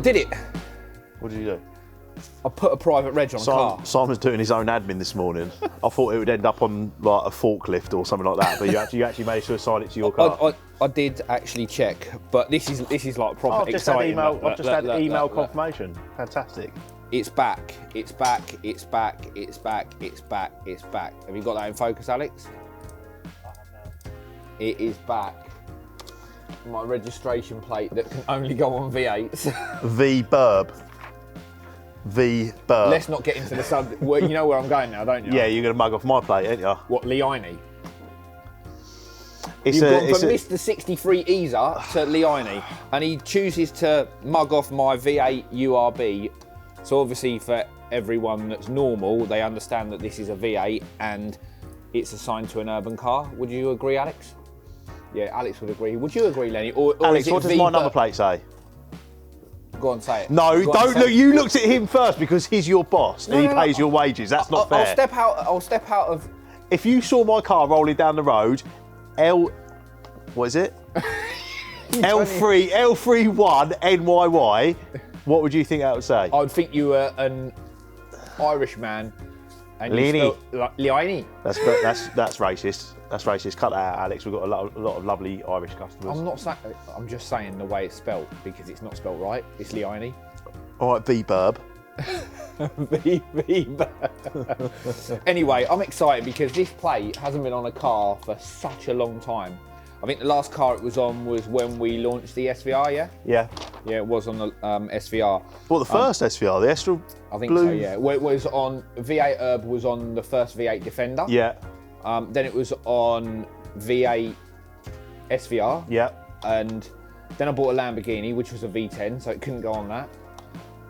did it. What did you do? I put a private reg on a car. Simon's doing his own admin this morning. I thought it would end up on like a forklift or something like that, but you actually managed to assign it to your car. I did actually check, but this is like proper exciting. I've just had email confirmation. Fantastic. It's back. It's back. It's back. It's back. It's back. It's back. Have you got that in focus, Alex? It is back. My registration plate that can only go on V8s. V-burb. V-burb. Let's not get into the subject. Well, you know where I'm going now, don't you? Yeah, you're going to mug off my plate, ain't you? What, Lenny? You've gone from Mr. 63 Easer to Lenny, and he chooses to mug off my V8 URB. So obviously for everyone that's normal, they understand that this is a V8 and it's assigned to an urban car. Would you agree, Alex? Yeah, Alex would agree. Would you agree, Lenny? Or Alex, what does my number plate say? Go on, say it. No, don't look. You looked at him first because he's your boss and he pays your wages. That's not fair. I'll step out of. If you saw my car rolling down the road, what is it? L31 NYY. What would you think that would say? I would think you were an Irish man. And Lenny. Lenny. That's racist. That's racist. Cut that out, Alex. We've got a lot of lovely Irish customers. I'm not saying. I'm just saying the way it's spelt because it's not spelt right. It's Lenny. All right, V-burb. V-burb. Anyway, I'm excited because this plate hasn't been on a car for such a long time. I think the last car it was on was when we launched the SVR, yeah? Yeah. Yeah, it was on the SVR. Well, the first SVR, the Estra I think Blue. so, yeah. Well, it was on, V8 Urb was on the first V8 Defender. Yeah. Then it was on V8 SVR. Yeah. And then I bought a Lamborghini, which was a V10, so it couldn't go on that.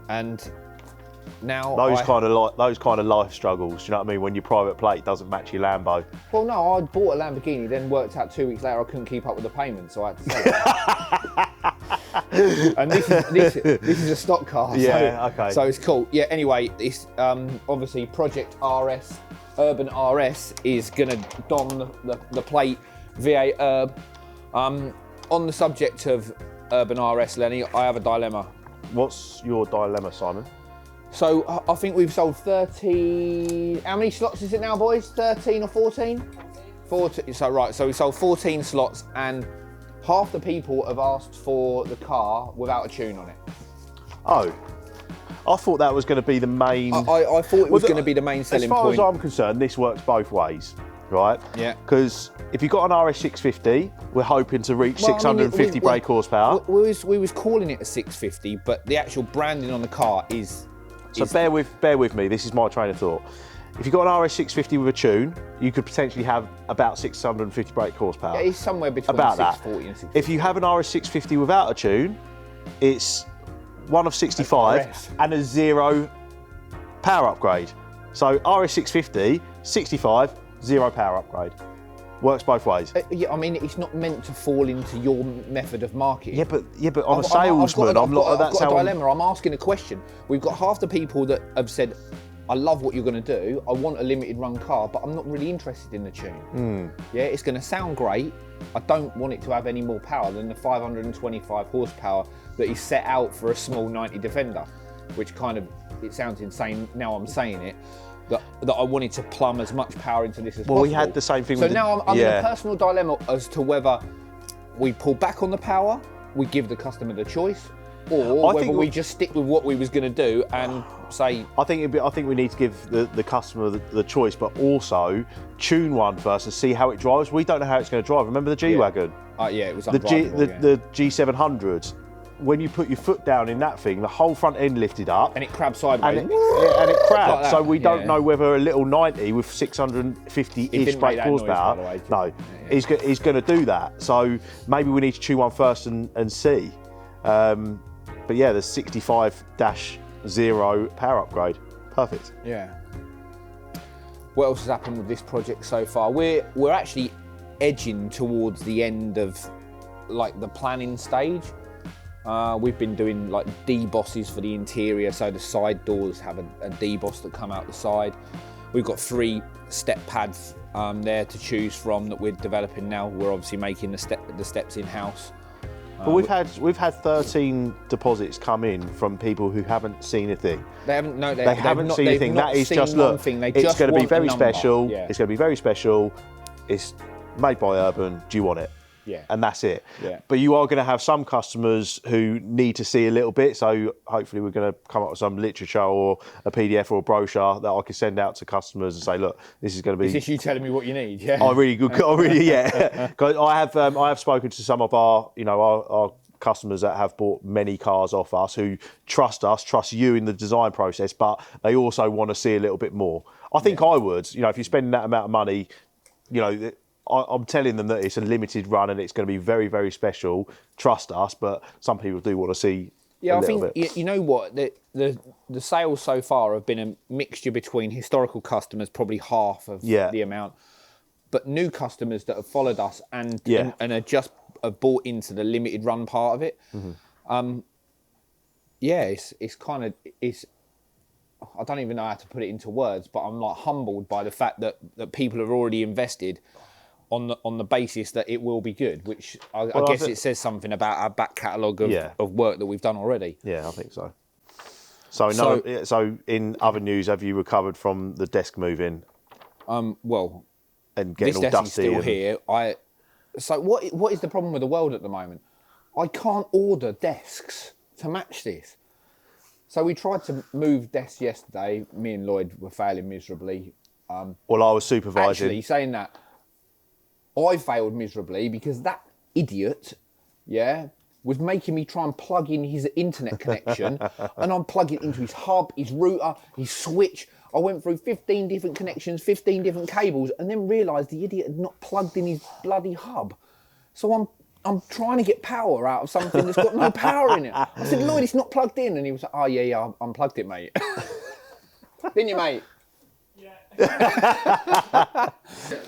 And now those kind of life struggles. Do you know what I mean? When your private plate doesn't match your Lambo. Well, no, I bought a Lamborghini, then worked out 2 weeks later I couldn't keep up with the payments, so I had to sell it. And this is a stock car. Yeah, so, okay. So it's cool. Yeah. Anyway, it's obviously Project RS, Urban RS is gonna don the plate V8 Urb. On the subject of Urban RS, Lenny, I have a dilemma. What's your dilemma, Simon? So I think we've sold 30. How many slots is it now, boys? 13 or 14? 14. So right. So we sold 14 slots, and half the people have asked for the car without a tune on it. Oh, I thought that was going to be the main. I thought it was going to be the main selling point. As far as I'm concerned, this works both ways, right? Yeah. Because if you've got an RS650, we're hoping to reach 650 brake horsepower. We was calling it a 650, but the actual branding on the car is. So bear with me. This is my train of thought. If you've got an RS650 with a tune, you could potentially have about 650 brake horsepower. Yeah, it's somewhere between about 640 and 650. If you have an RS650 without a tune, it's one of 65 and a 0 power upgrade. So RS650, 65, 0 power upgrade. Works both ways. Yeah, I mean, it's not meant to fall into your method of marketing. Yeah, but I'm a salesman. I've got a dilemma. I'm asking a question. We've got half the people that have said, I love what you're going to do. I want a limited run car, but I'm not really interested in the tune. Yeah, it's going to sound great. I don't want it to have any more power than the 525 horsepower that is set out for a small 90 Defender, which kind of, it sounds insane now I'm saying it, that I wanted to plumb as much power into this as possible. Well, we had the same thing with now I'm in a personal dilemma as to whether we pull back on the power, we give the customer the choice, or whether we just stick with what we was going to do and say. I think we need to give the customer the choice, but also tune one first and see how it drives. We don't know how it's going to drive. Remember the G-Wagon? Yeah, it was undrivable, the G700s. When you put your foot down in that thing, the whole front end lifted up. And it crabbed sideways. And it crabbed. Like so we don't know whether a little 90 with 650-ish brake horsepower, he's going to do that. So maybe we need to tune one first and see. But yeah, the 65-0 power upgrade. Perfect. Yeah. What else has happened with this project so far? We're actually edging towards the end of like the planning stage. We've been doing like debosses for the interior, so the side doors have a deboss that come out the side. We've got 3 step pads there to choose from that we're developing now. We're obviously making the steps in-house. But we've had 13 deposits come in from people who haven't seen a thing. They haven't. No, they haven't seen anything. That is just look. It's going to be very special. Yeah. It's going to be very special. It's made by Urban. Do you want it? Yeah. And that's it. Yeah. But you are going to have some customers who need to see a little bit. So hopefully we're going to come up with some literature or a PDF or a brochure that I can send out to customers and say, look, this is going to be. Is this you telling me what you need? Yeah. Yeah. Because I have spoken to some of our, our customers that have bought many cars off us who trust you in the design process, but they also want to see a little bit more. I think I would. If you're spending that amount of money, I'm telling them that it's a limited run and it's going to be very, very special. Trust us, but some people do want to see a little bit. You know what? The sales so far have been a mixture between historical customers, probably half of the amount, but new customers that have followed us and are just bought into the limited run part of it. Mm-hmm. It's I don't even know how to put it into words, but I'm like humbled by the fact that people have already invested on the basis that it will be good, which I guess it says something about our back catalogue of work that we've done already. Yeah, I think so. So in other news, have you recovered from the desk moving? Well, and getting this all desk dusty is still here. So what is the problem with the world at the moment? I can't order desks to match this. So we tried to move desks yesterday. Me and Lloyd were failing miserably. Well, I was supervising. Actually, saying that, I failed miserably because that idiot, was making me try and plug in his internet connection, and I'm plugging into his hub, his router, his switch. I went through 15 different connections, 15 different cables, and then realised the idiot had not plugged in his bloody hub. So I'm trying to get power out of something that's got no power in it. I said, Lloyd, it's not plugged in. And he was like, oh, yeah, I unplugged it, mate. Didn't you, mate? Yeah.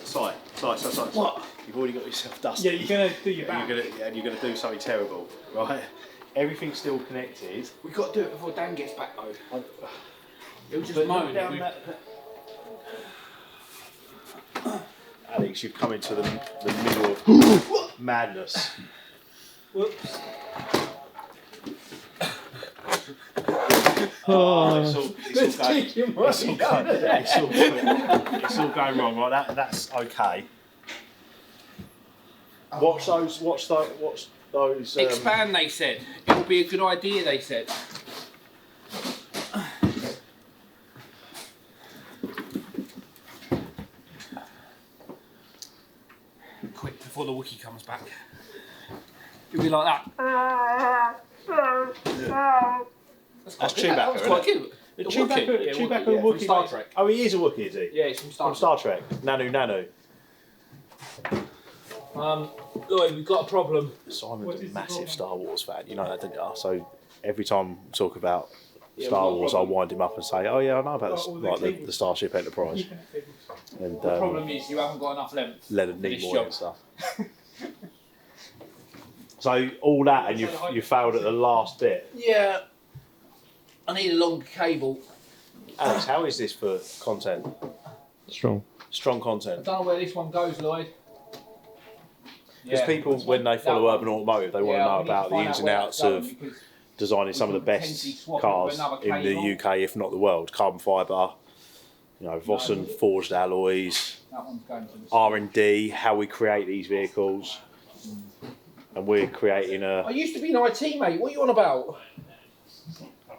Sight. What? You've already got yourself dusty. Yeah, you're going to do your back. And you're going to do something terrible, right? Everything's still connected. We've got to do it before Dan gets back, though. He'll just moan. Alex, you've come into the middle of madness. Whoops. It's all going wrong, right? That's okay. Watch those. Expand, they said. It will be a good idea, they said. Quick, before the Wookiee comes back. It'll be like that. That's Chewbacca. That was quite cute. Chewbacca and Wookiee. Star Trek. Oh, he is a Wookiee, is he? Yeah, he's from Star Trek. Nanu. Lloyd, we've got a problem. Simon's a massive Star Wars fan, you know that, don't you? So every time we talk about Star Wars, I wind him up and say, "Oh yeah, I know about the Starship Enterprise." And the problem is you haven't got enough length. Leonard Nimoy and stuff. So all that, and you failed at the last bit. Yeah, I need a longer cable. Alex, how is this for content? Strong content. I don't know where this one goes, Lloyd. Because people, when they follow Urban Automotive, they want to know about the ins and outs of designing some of the best cars in the UK, if not the world. Carbon fibre, Vossen forged alloys, R&D, how we create these vehicles, and we're creating a. I used to be in IT, mate. What are you on about?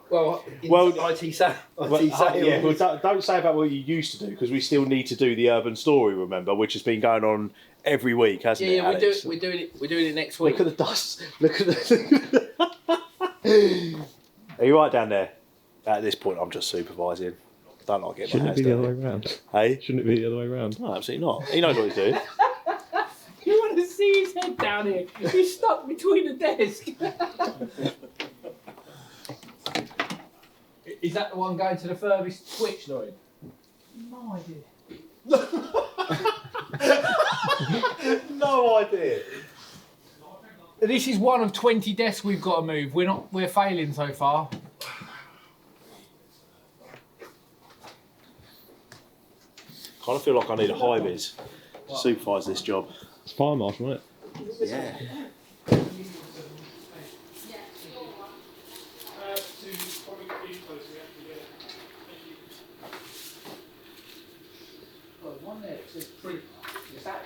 Well, IT sales. Yeah, well, don't say about what you used to do, because we still need to do the Urban Story, remember, which has been going on every week, hasn't it? Yeah, Alex? we're doing it next week. Look at the dust. Look at the. Are you right down there? At this point, I'm just supervising. Don't like getting my hands dirty. Shouldn't it be the other way round? Hey? Shouldn't it be the other way round? No, absolutely not. He knows what he's doing. You want to see his head down here? He's stuck between the desk. Is that the one going to the furthest switch, Lloyd? No idea. No idea. This is one of 20 desks we've got to move. We're failing so far. Kind of feel like I need a high vis to supervise this job. It's fire marshal, isn't it? Yeah. Oh, one there says print. Is that?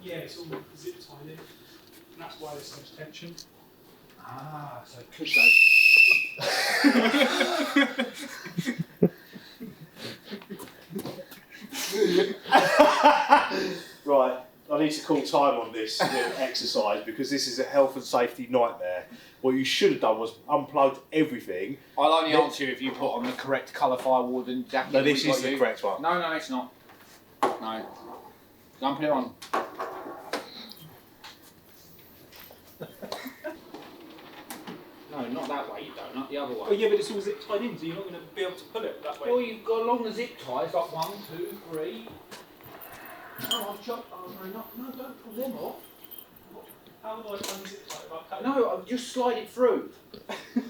Yeah, it's all zip tied in, and that's why there's so much tension. Ah, so it could go. Right, I need to call time on this little exercise because this is a health and safety nightmare. What you should have done was unplugged everything. I'll only answer if you put on the correct colour firewall and jacket. No, this is the correct one. No, it's not. No. Don't put it on. No, not that way, you don't, not the other way. Oh yeah, but it's all zip tied in, so you're not going to be able to pull it that way. Well, you've got along the zip ties, like 1, 2, 3. No, I've chopped. Oh, no, don't pull them off. How would I unzip tie it without cutting? No, I've just slide it through. Can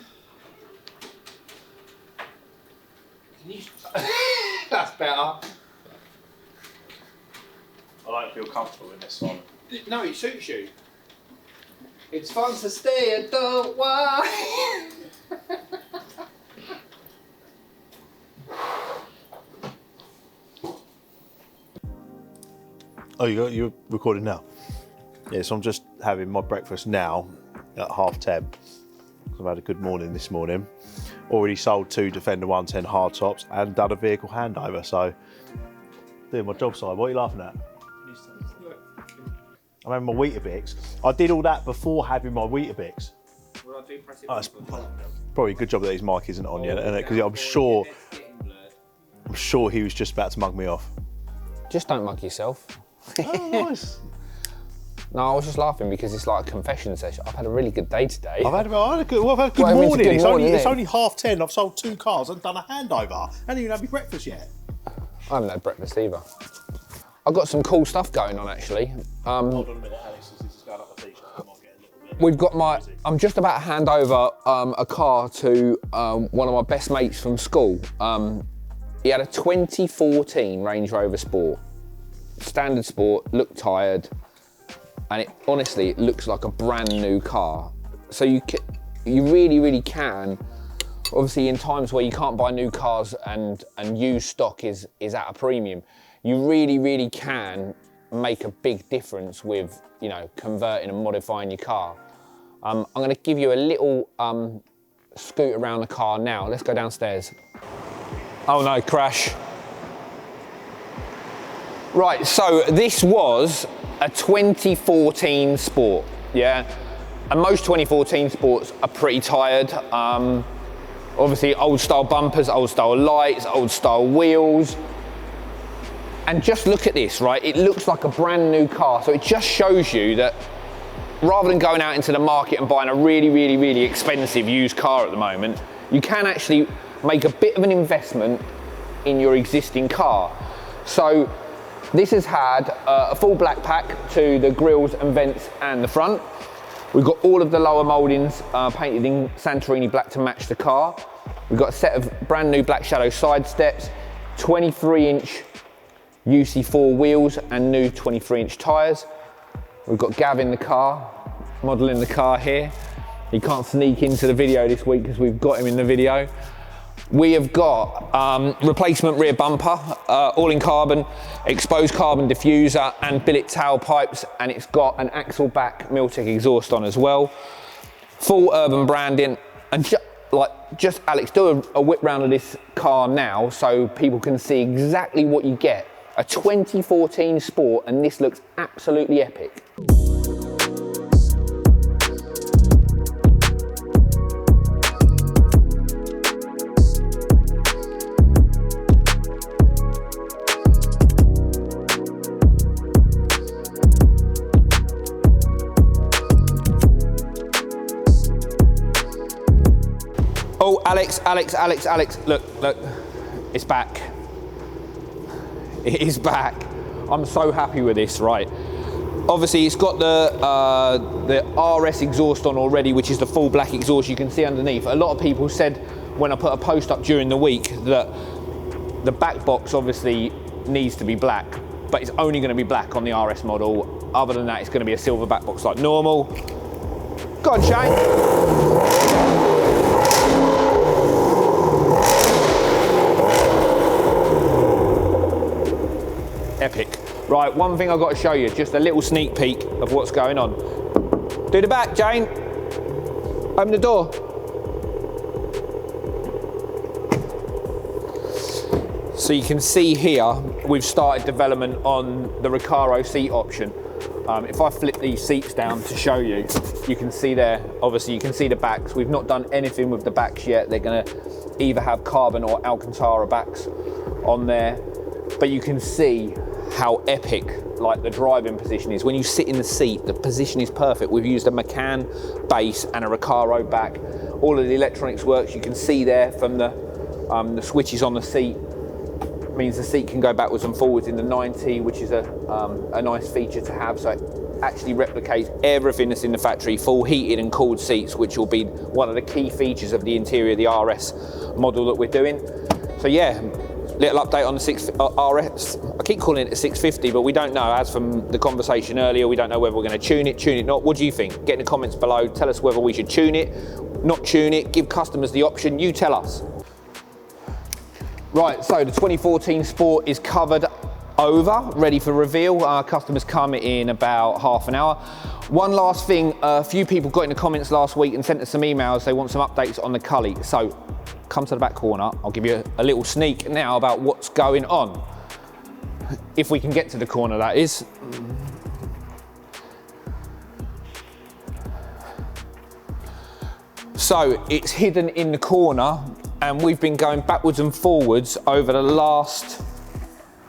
you... That's better. I don't feel comfortable in this one. No, it suits you. It's fun to stay at the Y. Oh, you're recording now? Yeah, so I'm just having my breakfast now at 10:30. I've had a good morning this morning. Already sold 2 Defender 110 hardtops and done a vehicle handover, so doing my job side. What are you laughing at? I'm having my Weetabix. I did all that before having my Weetabix. Well, I do press it Oh, it's probably a good job that his mic isn't on yet, isn't it? Because I'm sure he was just about to mug me off. Just don't mug yourself. Oh, nice. No, I was just laughing because it's like a confession session. I've had a really good day today. I've had a good Well, I mean, morning. it's a good morning, It's isn't only 10:30. I've sold 2 cars and done a handover. I haven't even had my breakfast yet. I haven't had breakfast either. I've got some cool stuff going on actually. Hold on a minute, Alex. This is going up the t-shirt. I might get a little bit. We've got I'm just about to hand over a car to one of my best mates from school. He had a 2014 Range Rover Sport. Standard Sport, looked tired, and it looks like a brand new car. So you really can, obviously in times where you can't buy new cars and used stock is at a premium, you really can make a big difference with, you know, converting and modifying your car. I'm going to give you a little scoot around the car now. Let's go downstairs. Oh no, crash. Right, so this was a 2014 Sport, yeah? And most 2014 Sports are pretty tired. Obviously old style bumpers, old style lights, old style wheels. And just look at this, right? It looks like a brand new car. So it just shows you that rather than going out into the market and buying a really expensive used car at the moment, you can actually make a bit of an investment in your existing car. So this has had a full black pack to the grills and vents and the front. We've got all of the lower mouldings painted in Santorini black to match the car. We've got a set of brand new Black Shadow side steps, 23-inch UC4 wheels and new 23-inch tyres. We've got Gav in the car, modelling the car here. He can't sneak into the video this week because we've got him in the video. We have got replacement rear bumper, all in carbon, exposed carbon diffuser and billet tailpipes, and it's got an axle back Miltech exhaust on as well. Full urban branding, and just Alex, do a whip round of this car now so people can see exactly what you get. A 2014 Sport, and this looks absolutely epic. Oh, Alex, look, it's back. It is back. I'm so happy with this, right? Obviously, it's got the RS exhaust on already, which is the full black exhaust you can see underneath. A lot of people said when I put a post up during the week that the back box obviously needs to be black, but it's only going to be black on the RS model. Other than that, it's going to be a silver back box like normal. Go on, Shane. Epic. Right, one thing I've got to show you, just a little sneak peek of what's going on. Do the back, Jane. Open the door. So you can see here, we've started development on the Recaro seat option. If I flip these seats down to show you, you can see there, obviously you can see the backs. We've not done anything with the backs yet. They're gonna either have carbon or Alcantara backs on there, but you can see how epic like the driving position is. When you sit in the seat, the position is perfect. We've used a McCann base and a Recaro back. All of the electronics works. You can see there from the switches on the seat. Means the seat can go backwards and forwards in the 90, which is a nice feature to have. So it actually replicates everything that's in the factory, full heated and cooled seats, which will be one of the key features of the interior of the RS model that we're doing. So yeah, little update on the RS. I keep calling it a 650, but we don't know. As from the conversation earlier, we don't know whether we're going to tune it not. What do you think? Get in the comments below. Tell us whether we should tune it, not tune it, give customers the option. You tell us. Right, so the 2014 Sport is covered over, ready for reveal. Our customers come in about half an hour. One last thing, a few people got in the comments last week and sent us some emails. They want some updates on the Cully. So come to the back corner. I'll give you a little sneak now about what's going on. If we can get to the corner, that is. So it's hidden in the corner, and we've been going backwards and forwards over the last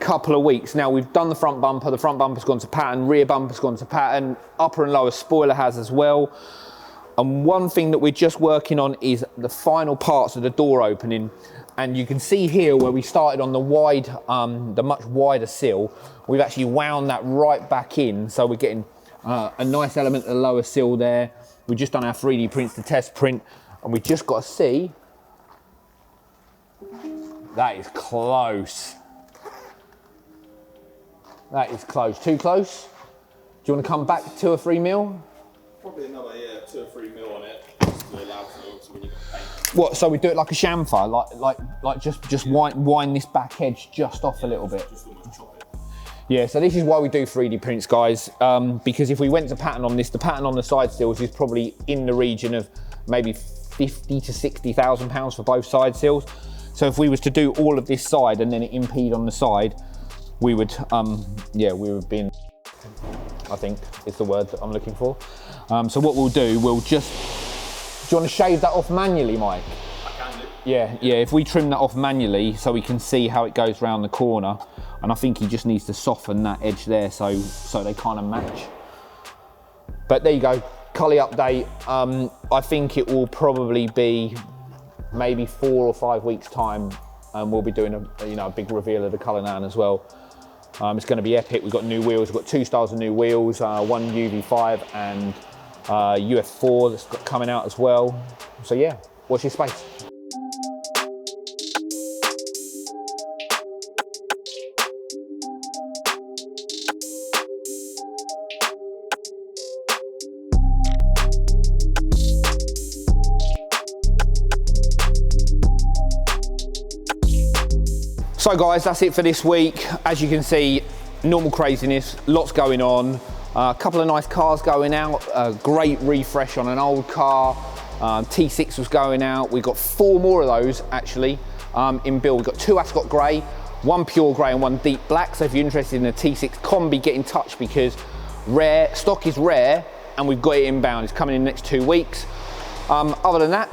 couple of weeks. Now we've done the front bumper's gone to pattern, rear bumper's gone to pattern, upper and lower spoiler has as well. And one thing that we're just working on is the final parts of the door opening. And you can see here where we started on the wide, the much wider sill, we've actually wound that right back in. So we're getting a nice element of the lower sill there. We've just done our 3D prints, the test print, and we just got to see. That is close. That is close. Too close? Do you want to come back 2 or 3 mil? Probably another 2 or 3 mil on it, just to allow for when you got paint. What? So we do it like a chamfer, like just wind this back edge just off a little bit. Just almost chop it. Yeah. So this is why we do 3D prints, guys. Because if we went to pattern on this, the pattern on the side sills is probably in the region of maybe 50 to 60,000 pounds for both side sills. So if we was to do all of this side and then it impede on the side, we would, we would be in, I think is the word that I'm looking for. So what we'll do, we'll just, do you want to shave that off manually, Mike? I can do. Yeah, if we trim that off manually so we can see how it goes round the corner, and I think he just needs to soften that edge there so they kind of match. But there you go, Cully update. I think it will probably be maybe 4 or 5 weeks time, and we'll be doing a big reveal of the Cullinan as well. It's going to be epic. We've got new wheels. We've got 2 styles of new wheels, one UV5 and UF4 that's coming out as well. So yeah, watch your space. So guys, that's it for this week. As you can see, normal craziness, lots going on. A couple of nice cars going out, a great refresh on an old car. T6 was going out. We've got 4 more of those actually in build. We've got 2 Ascot Grey, 1 pure grey and 1 deep black. So if you're interested in a T6 combi, get in touch because stock is rare and we've got it inbound. It's coming in the next 2 weeks. Other than that,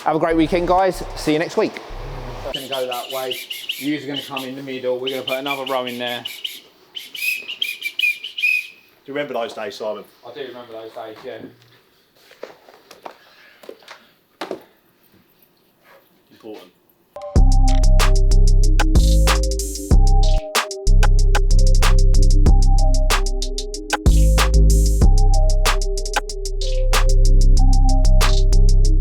have a great weekend, guys. See you next week. It's going to go that way. You're going to come in the middle. We're going to put another row in there. Do you remember those days, Simon? I do remember those days, yeah. Important.